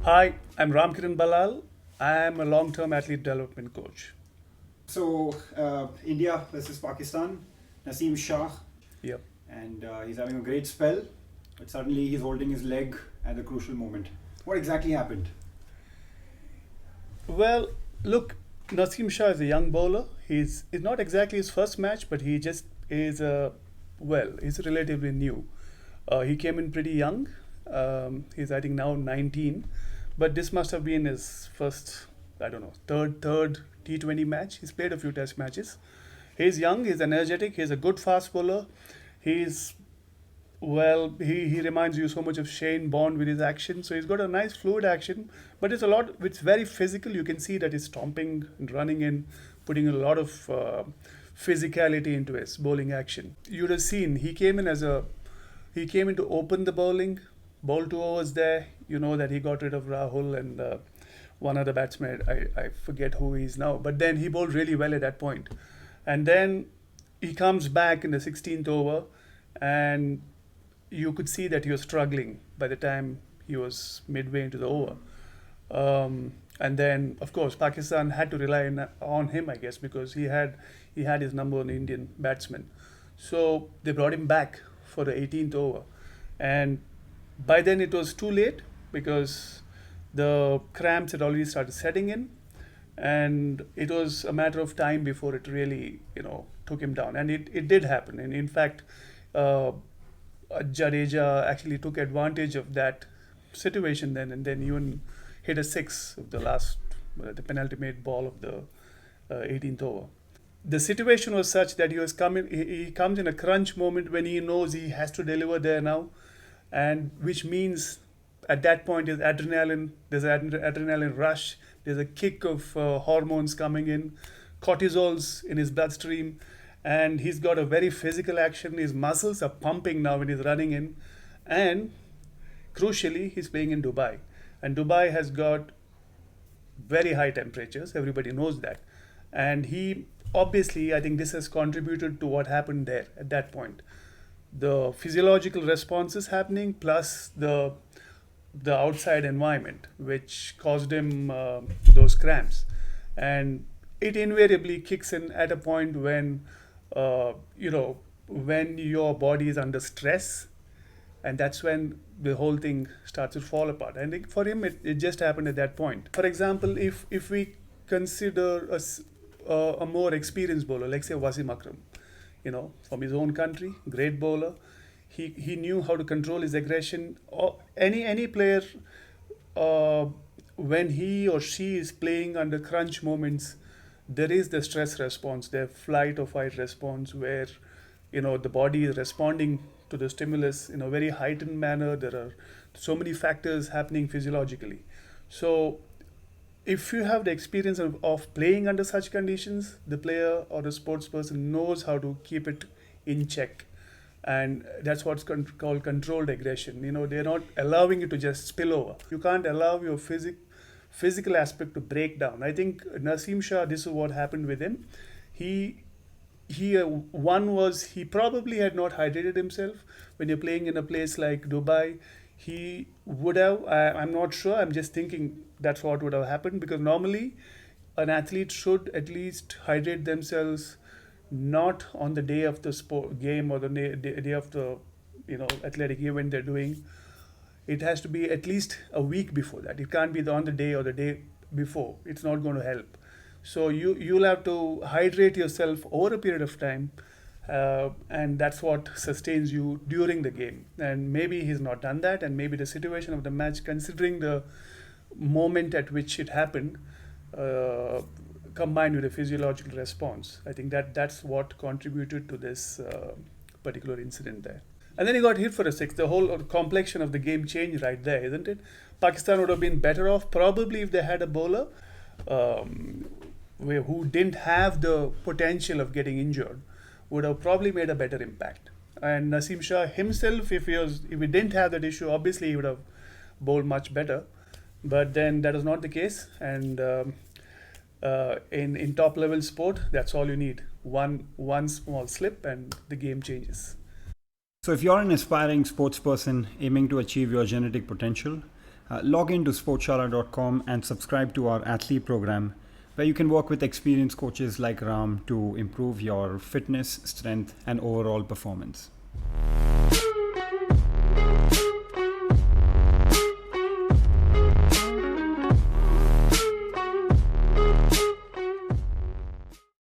Hi, I'm Ramkiran Ballal. I'm a long-term athlete development coach. So, India versus Pakistan, Naseem Shah, Yep. and he's having a great spell, but suddenly he's holding his leg at the crucial moment. What exactly happened? Well, look, Naseem Shah is a young bowler. It's not exactly his first match, but he just is he's relatively new. He came in pretty young. He's I think now 19, but this must have been his first, I don't know, third T20 match. He's played a few Test matches. He's young. He's energetic. He's a good fast bowler. He's he reminds you so much of Shane Bond with his action. So he's got a nice fluid action, but it's very physical. You can see that he's stomping and running in, putting a lot of physicality into his bowling action. You'd have seen he came in to open the bowling, bowl 2 overs there. You know that he got rid of Rahul and one other batsman. I forget who he is now, but then he bowled really well at that point, and then he comes back in the 16th over, and you could see that he was struggling by the time he was midway into the over. And then, of course, Pakistan had to rely on him, I guess, because he had his number on the Indian batsman. So they brought him back for the 18th over, and by then it was too late because the cramps had already started setting in, and it was a matter of time before it really took him down, and it did happen. And in fact, uh, Jadeja actually took advantage of that situation then, and then even hit a six of the last, the penultimate ball of the 18th over. The situation was such that he was coming. He comes in a crunch moment when he knows he has to deliver there now, and which means at that point there's an adrenaline rush. There's a kick of hormones coming in, cortisol's in his bloodstream, and he's got a very physical action. His muscles are pumping now when he's running in, and crucially, he's playing in Dubai, and Dubai has got very high temperatures. Everybody knows that, and he obviously, I think this has contributed to what happened there at that point. The physiological responses happening plus the outside environment, which caused him those cramps, and it invariably kicks in at a point when uh, you know when your body is under stress, and that's when the whole thing starts to fall apart. And for him, it just happened at that point. For example, if we consider a more experienced bowler, like say Wasim Akram, from his own country, great bowler. He knew how to control his aggression. Or any player, uh, when he or she is playing under crunch moments, there is the stress response, the flight or fight response, where the body is responding to the stimulus in a very heightened manner. There are so many factors happening physiologically. So if you have the experience of playing under such conditions, the player or the sports person knows how to keep it in check. And that's what's called controlled aggression. They're not allowing it to just spill over. You can't allow your physical aspect to break down. I think Naseem Shah, this is what happened with him. He one was he probably had not hydrated himself. When you're playing in a place like Dubai, he would have. I'm not sure. I'm just thinking that's what would have happened, because normally an athlete should at least hydrate themselves not on the day of the sport game or the day of the athletic event they're doing. It has to be at least a week before that. It can't be on the day or the day before. It's not going to help. So you'll have to hydrate yourself over a period of time, and that's what sustains you during the game. And maybe he's not done that, and maybe the situation of the match, considering the moment at which it happened, uh, combined with a physiological response, I think that's what contributed to this particular incident there. And then he got hit for a six. The whole complexion of the game changed right there, isn't it? Pakistan would have been better off probably if they had a bowler um, who didn't have the potential of getting injured, would have probably made a better impact. And Naseem Shah himself, if he didn't have that issue, obviously he would have bowled much better. But then that is not the case, and in top level sport, that's all you need. One small slip, and the game changes. So, if you're an aspiring sports person aiming to achieve your genetic potential, Log in to sportshala.com and subscribe to our athlete program, where you can work with experienced coaches like Ram to improve your fitness, strength, and overall performance.